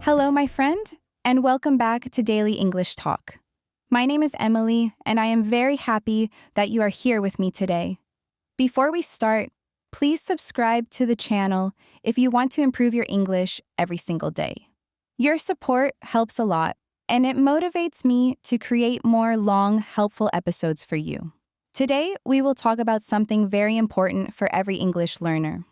Hello, my friend, and welcome back to Daily English Talk. My name is Emily, and I am very happy that you are here with me today. Before we start, please subscribe to the channel if you want to improve your English every single day. Your support helps a lot, and it motivates me to create more long, helpful episodes for you. Today, we will talk about something very important for every English learner.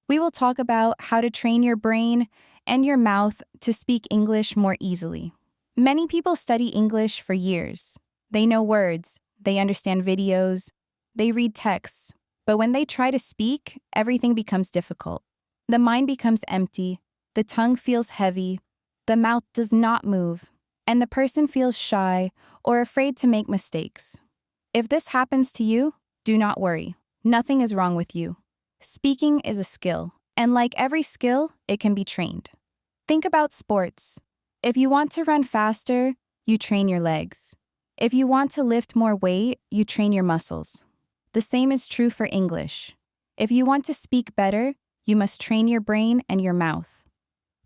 We will talk about how to train your brain and your mouth to speak English more easily. Many people study English for years. They know words, they understand videos, they read texts, but when they try to speak, everything becomes difficult. The mind becomes empty, the tongue feels heavy, the mouth does not move, and the person feels shy or afraid to make mistakes. If this happens to you, do not worry. Nothing is wrong with you. Speaking is a skill, and like every skill, it can be trained. Think about sports. If you want to run faster, you train your legs. If you want to lift more weight, you train your muscles. The same is true for English. If you want to speak better, you must train your brain and your mouth.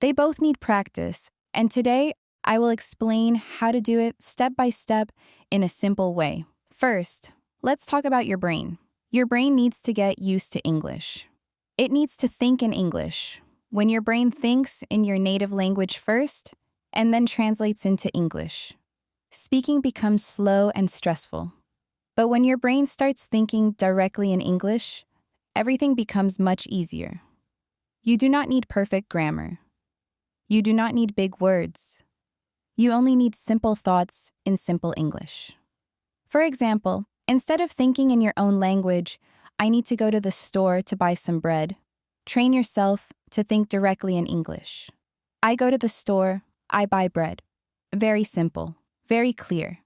They both need practice, and today I will explain how to do it step by step in a simple way. First, let's talk about your brain. Your brain needs to get used to English. It needs to think in English. When your brain thinks in your native language first, and then translates into English, speaking becomes slow and stressful. But when your brain starts thinking directly in English, everything becomes much easier. You do not need perfect grammar. You do not need big words. You only need simple thoughts in simple English. For example, instead of thinking in your own language, I need to go to the store to buy some bread, train yourself to think directly in English. I go to the store, I buy bread. Very simple, very clear,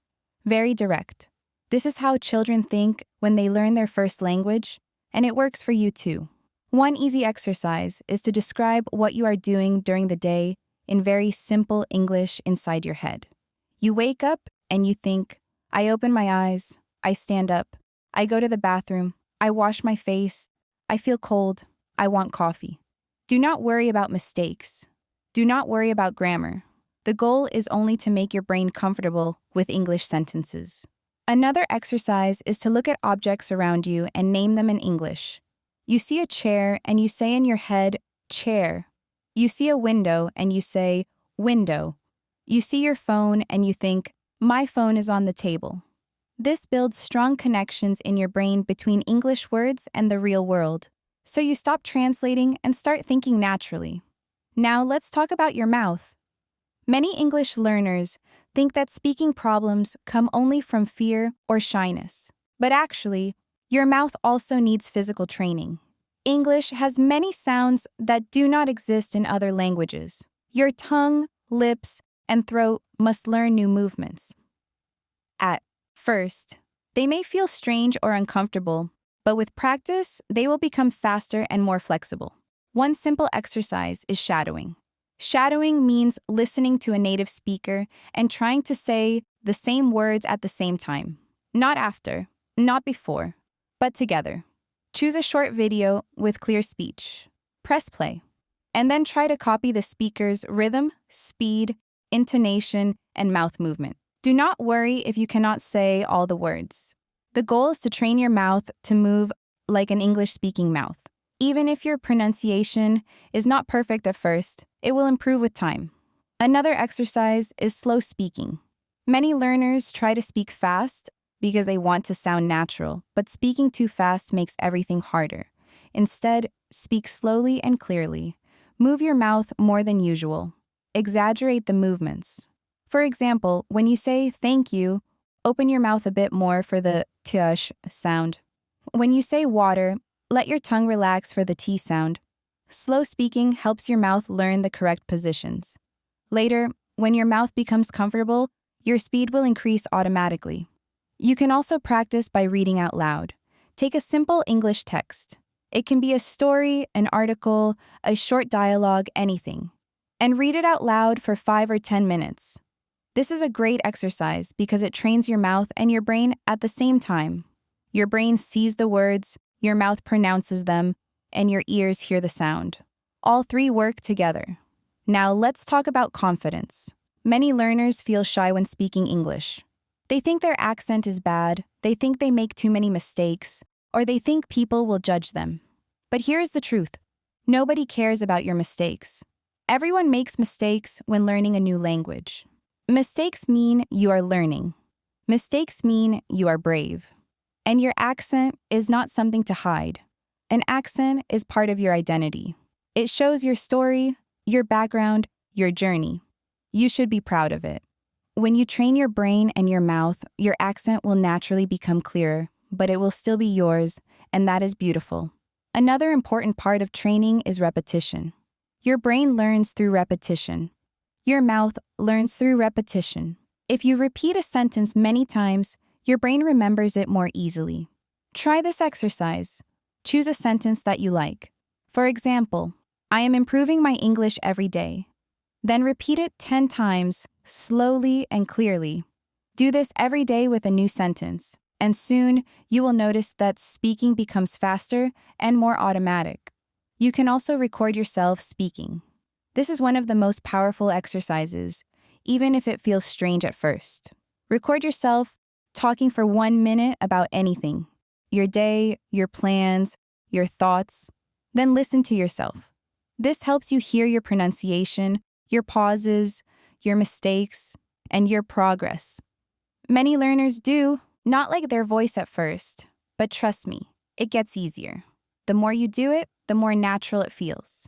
very direct. This is how children think when they learn their first language, and it works for you too. One easy exercise is to describe what you are doing during the day in very simple English inside your head. You wake up and you think, I open my eyes, I stand up, I go to the bathroom, I wash my face, I feel cold, I want coffee. Do not worry about mistakes. Do not worry about grammar. The goal is only to make your brain comfortable with English sentences. Another exercise is to look at objects around you and name them in English. You see a chair and you say in your head, chair. You see a window and you say, window. You see your phone and you think, my phone is on the table. This builds strong connections in your brain between English words and the real world, so you stop translating and start thinking naturally. Now let's talk about your mouth. Many English learners think that speaking problems come only from fear or shyness, but actually, your mouth also needs physical training. English has many sounds that do not exist in other languages. Your tongue, lips, and throat must learn new movements. At first, they may feel strange or uncomfortable, but with practice, they will become faster and more flexible. One simple exercise is shadowing. Shadowing means listening to a native speaker and trying to say the same words at the same time. Not after, not before, but together. Choose a short video with clear speech. Press play, and then try to copy the speaker's rhythm, speed, intonation, and mouth movement. Do not worry if you cannot say all the words. The goal is to train your mouth to move like an English-speaking mouth. Even if your pronunciation is not perfect at first, it will improve with time. Another exercise is slow speaking. Many learners try to speak fast because they want to sound natural, but speaking too fast makes everything harder. Instead, speak slowly and clearly. Move your mouth more than usual. Exaggerate the movements. For example, when you say thank you, open your mouth a bit more for the tsh sound. When you say water, let your tongue relax for the T sound. Slow speaking helps your mouth learn the correct positions. Later, when your mouth becomes comfortable, your speed will increase automatically. You can also practice by reading out loud. Take a simple English text. It can be a story, an article, a short dialogue, anything. And read it out loud for 5 or 10 minutes. This is a great exercise because it trains your mouth and your brain at the same time. Your brain sees the words, your mouth pronounces them, and your ears hear the sound. All three work together. Now let's talk about confidence. Many learners feel shy when speaking English. They think their accent is bad, they think they make too many mistakes, or they think people will judge them. But here's the truth. Nobody cares about your mistakes. Everyone makes mistakes when learning a new language. Mistakes mean you are learning. Mistakes mean you are brave. And your accent is not something to hide. An accent is part of your identity. It shows your story, your background, your journey. You should be proud of it. When you train your brain and your mouth, your accent will naturally become clearer, but it will still be yours, and that is beautiful. Another important part of training is repetition. Your brain learns through repetition. Your mouth learns through repetition. If you repeat a sentence many times, your brain remembers it more easily. Try this exercise. Choose a sentence that you like. For example, I am improving my English every day. Then repeat it 10 times, slowly and clearly. Do this every day with a new sentence, and soon you will notice that speaking becomes faster and more automatic. You can also record yourself speaking. This is one of the most powerful exercises, even if it feels strange at first. Record yourself talking for 1 minute about anything, your day, your plans, your thoughts. Then listen to yourself. This helps you hear your pronunciation, your pauses, your mistakes, and your progress. Many learners do not like their voice at first, but trust me, it gets easier. The more you do it, the more natural it feels.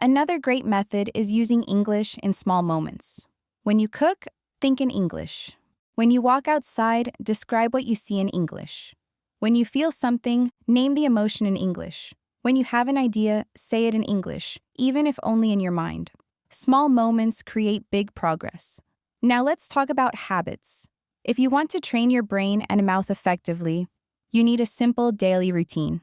Another great method is using English in small moments. When you cook, think in English. When you walk outside, describe what you see in English. When you feel something, name the emotion in English. When you have an idea, say it in English, even if only in your mind. Small moments create big progress. Now let's talk about habits. If you want to train your brain and mouth effectively, you need a simple daily routine.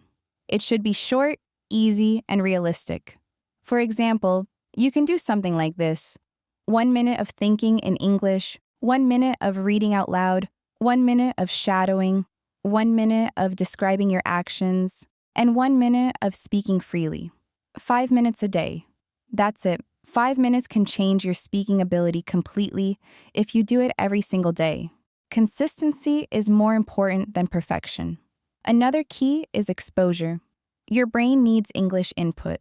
It should be short, easy, and realistic. For example, you can do something like this. 1 minute of thinking in English, 1 minute of reading out loud, 1 minute of shadowing, 1 minute of describing your actions, and 1 minute of speaking freely. 5 minutes a day. That's it. 5 minutes can change your speaking ability completely if you do it every single day. Consistency is more important than perfection. Another key is exposure. Your brain needs English input.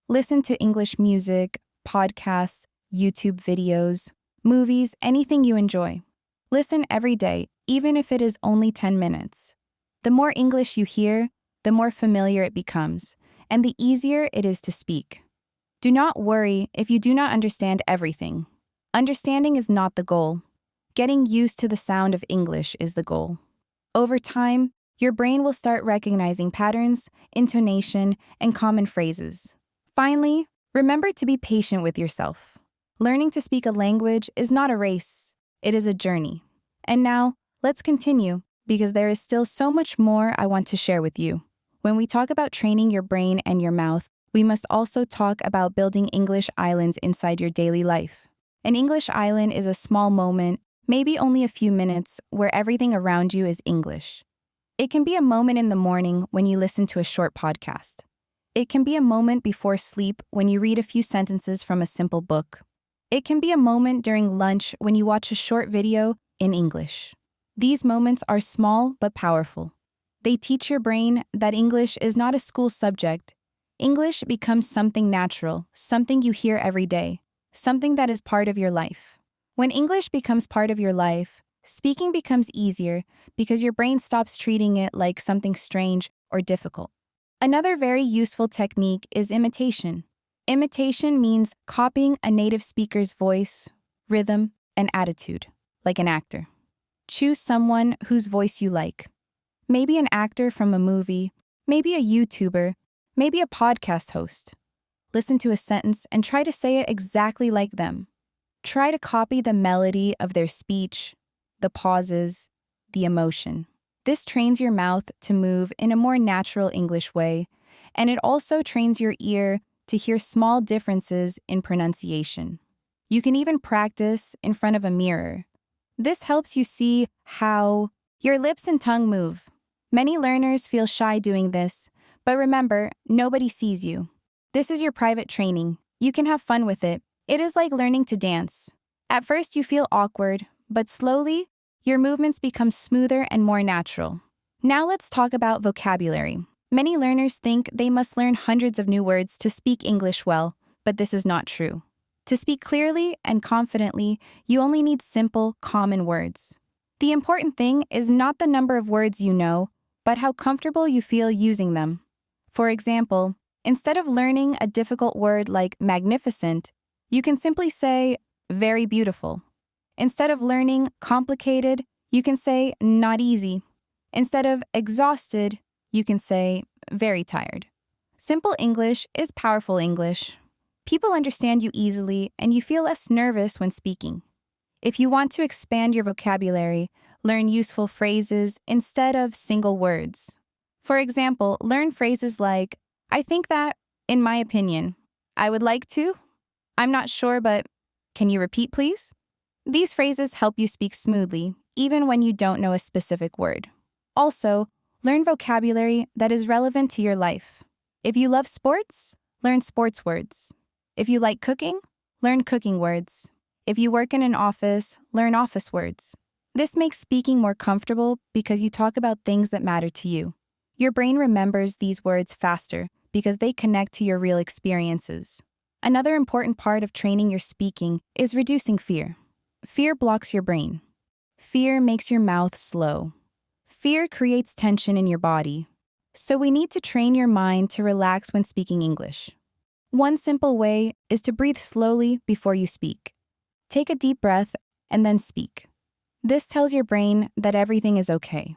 Listen to English music, podcasts, YouTube videos, movies, anything you enjoy. Listen every day, even if it is only 10 minutes. The more English you hear, the more familiar it becomes, and the easier it is to speak. Do not worry if you do not understand everything. Understanding is not the goal. Getting used to the sound of English is the goal. Over time, your brain will start recognizing patterns, intonation, and common phrases. Finally, remember to be patient with yourself. Learning to speak a language is not a race, it is a journey. And now, let's continue, because there is still so much more I want to share with you. When we talk about training your brain and your mouth, we must also talk about building English islands inside your daily life. An English island is a small moment, maybe only a few minutes, where everything around you is English. It can be a moment in the morning when you listen to a short podcast. It can be a moment before sleep when you read a few sentences from a simple book. It can be a moment during lunch when you watch a short video in English. These moments are small but powerful. They teach your brain that English is not a school subject. English becomes something natural, something you hear every day, something that is part of your life. When English becomes part of your life, speaking becomes easier because your brain stops treating it like something strange or difficult. Another very useful technique is imitation. Imitation means copying a native speaker's voice, rhythm, and attitude, like an actor. Choose someone whose voice you like. Maybe an actor from a movie, maybe a YouTuber, maybe a podcast host. Listen to a sentence and try to say it exactly like them. Try to copy the melody of their speech, the pauses, the emotion. This trains your mouth to move in a more natural English way, and it also trains your ear to hear small differences in pronunciation. You can even practice in front of a mirror. This helps you see how your lips and tongue move. Many learners feel shy doing this, but remember, nobody sees you. This is your private training. You can have fun with it, It is like learning to dance. At first, you feel awkward, but slowly, your movements become smoother and more natural. Now let's talk about vocabulary. Many learners think they must learn hundreds of new words to speak English well, but this is not true. To speak clearly and confidently, you only need simple, common words. The important thing is not the number of words you know, but how comfortable you feel using them. For example, instead of learning a difficult word like magnificent, you can simply say, very beautiful. Instead of learning complicated, you can say, not easy. Instead of exhausted, you can say, very tired. Simple English is powerful English. People understand you easily, and you feel less nervous when speaking. If you want to expand your vocabulary, learn useful phrases instead of single words. For example, learn phrases like, I think that, in my opinion, I would like to, I'm not sure, but can you repeat, please? These phrases help you speak smoothly, even when you don't know a specific word. Also, learn vocabulary that is relevant to your life. If you love sports, learn sports words. If you like cooking, learn cooking words. If you work in an office, learn office words. This makes speaking more comfortable because you talk about things that matter to you. Your brain remembers these words faster because they connect to your real experiences. Another important part of training your speaking is reducing fear. Fear blocks your brain. Fear makes your mouth slow. Fear creates tension in your body. So we need to train your mind to relax when speaking English. One simple way is to breathe slowly before you speak. Take a deep breath and then speak. This tells your brain that everything is okay.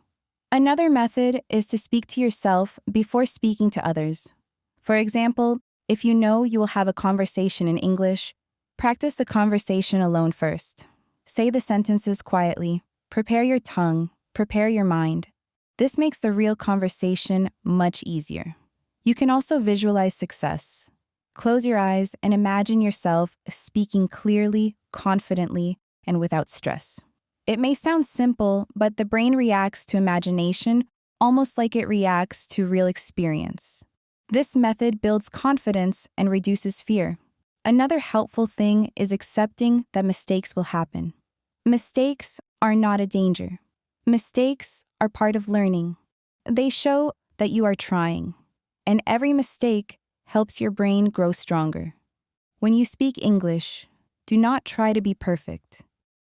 Another method is to speak to yourself before speaking to others. For example, if you know you will have a conversation in English, practice the conversation alone first. Say the sentences quietly. Prepare your tongue. Prepare your mind. This makes the real conversation much easier. You can also visualize success. Close your eyes and imagine yourself speaking clearly, confidently, and without stress. It may sound simple, but the brain reacts to imagination almost like it reacts to real experience. This method builds confidence and reduces fear. Another helpful thing is accepting that mistakes will happen. Mistakes are not a danger. Mistakes are part of learning. They show that you are trying, and every mistake helps your brain grow stronger. When you speak English, do not try to be perfect.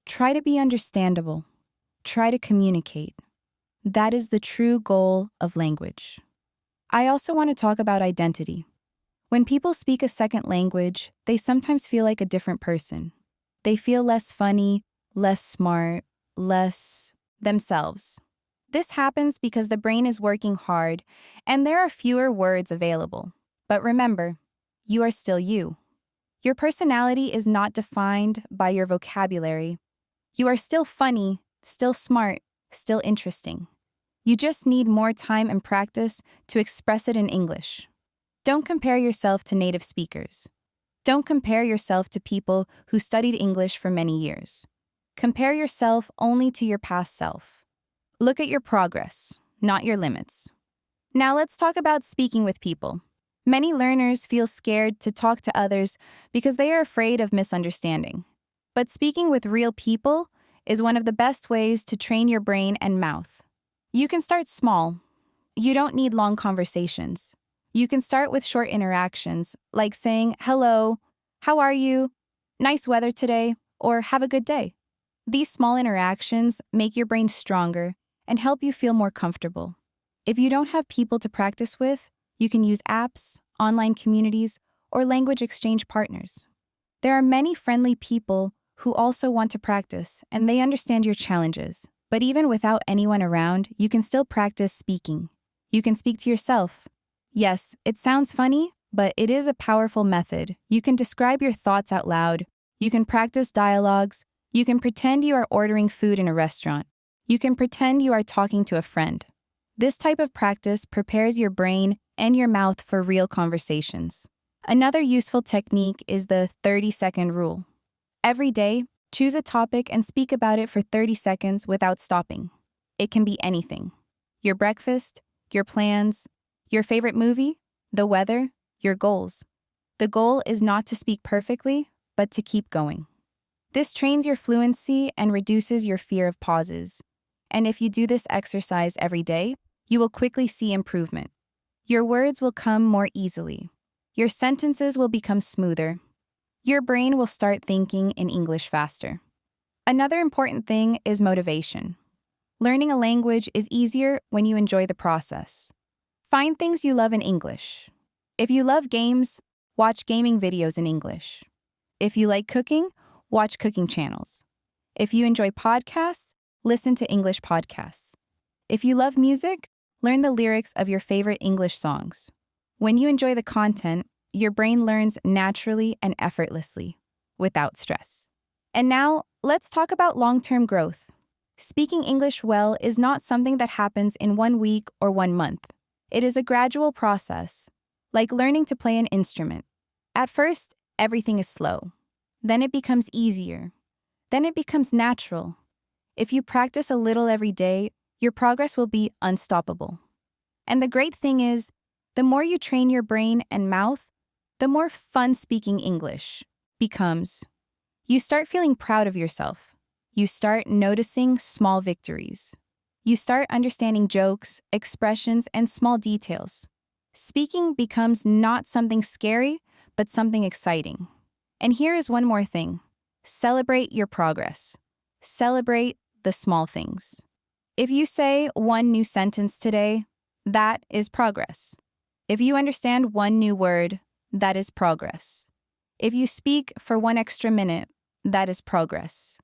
Try to be understandable. Try to communicate. That is the true goal of language. I also want to talk about identity. When people speak a second language, they sometimes feel like a different person. They feel less funny, less smart, less themselves. This happens because the brain is working hard and there are fewer words available. But remember, you are still you. Your personality is not defined by your vocabulary. You are still funny, still smart, still interesting. You just need more time and practice to express it in English. Don't compare yourself to native speakers. Don't compare yourself to people who studied English for many years. Compare yourself only to your past self. Look at your progress, not your limits. Now let's talk about speaking with people. Many learners feel scared to talk to others because they are afraid of misunderstanding. But speaking with real people is one of the best ways to train your brain and mouth. You can start small. You don't need long conversations. You can start with short interactions, like saying, hello, how are you, nice weather today, or have a good day. These small interactions make your brain stronger and help you feel more comfortable. If you don't have people to practice with, you can use apps, online communities, or language exchange partners. There are many friendly people who also want to practice, and they understand your challenges. But even without anyone around, you can still practice speaking. You can speak to yourself. Yes, it sounds funny, but it is a powerful method. You can describe your thoughts out loud. You can practice dialogues. You can pretend you are ordering food in a restaurant. You can pretend you are talking to a friend. This type of practice prepares your brain and your mouth for real conversations. Another useful technique is the 30-second rule. Every day, choose a topic and speak about it for 30 seconds without stopping. It can be anything. Your breakfast, your plans, your favorite movie, the weather, your goals. The goal is not to speak perfectly, but to keep going. This trains your fluency and reduces your fear of pauses. And if you do this exercise every day, you will quickly see improvement. Your words will come more easily. Your sentences will become smoother. Your brain will start thinking in English faster. Another important thing is motivation. Learning a language is easier when you enjoy the process. Find things you love in English. If you love games, watch gaming videos in English. If you like cooking, watch cooking channels. If you enjoy podcasts, listen to English podcasts. If you love music, learn the lyrics of your favorite English songs. When you enjoy the content, your brain learns naturally and effortlessly, without stress. And now, let's talk about long-term growth. Speaking English well is not something that happens in 1 week or 1 month. It is a gradual process, like learning to play an instrument. At first, everything is slow. Then it becomes easier. Then it becomes natural. If you practice a little every day, your progress will be unstoppable. And the great thing is, the more you train your brain and mouth, the more fun speaking English becomes. You start feeling proud of yourself. You start noticing small victories. You start understanding jokes, expressions, and small details. Speaking becomes not something scary, but something exciting. And here is one more thing. Celebrate your progress. Celebrate the small things. If you say one new sentence today, that is progress. If you understand one new word, that is progress. If you speak for 1 extra minute, that is progress.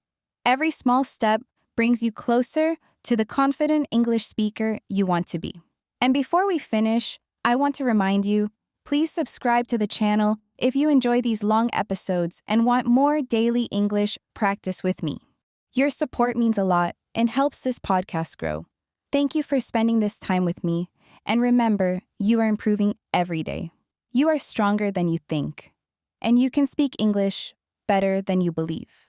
Every small step brings you closer to the confident English speaker you want to be. And before we finish, I want to remind you, please subscribe to the channel if you enjoy these long episodes and want more daily English practice with me. Your support means a lot and helps this podcast grow. Thank you for spending this time with me, and remember, you are improving every day. You are stronger than you think, and you can speak English better than you believe.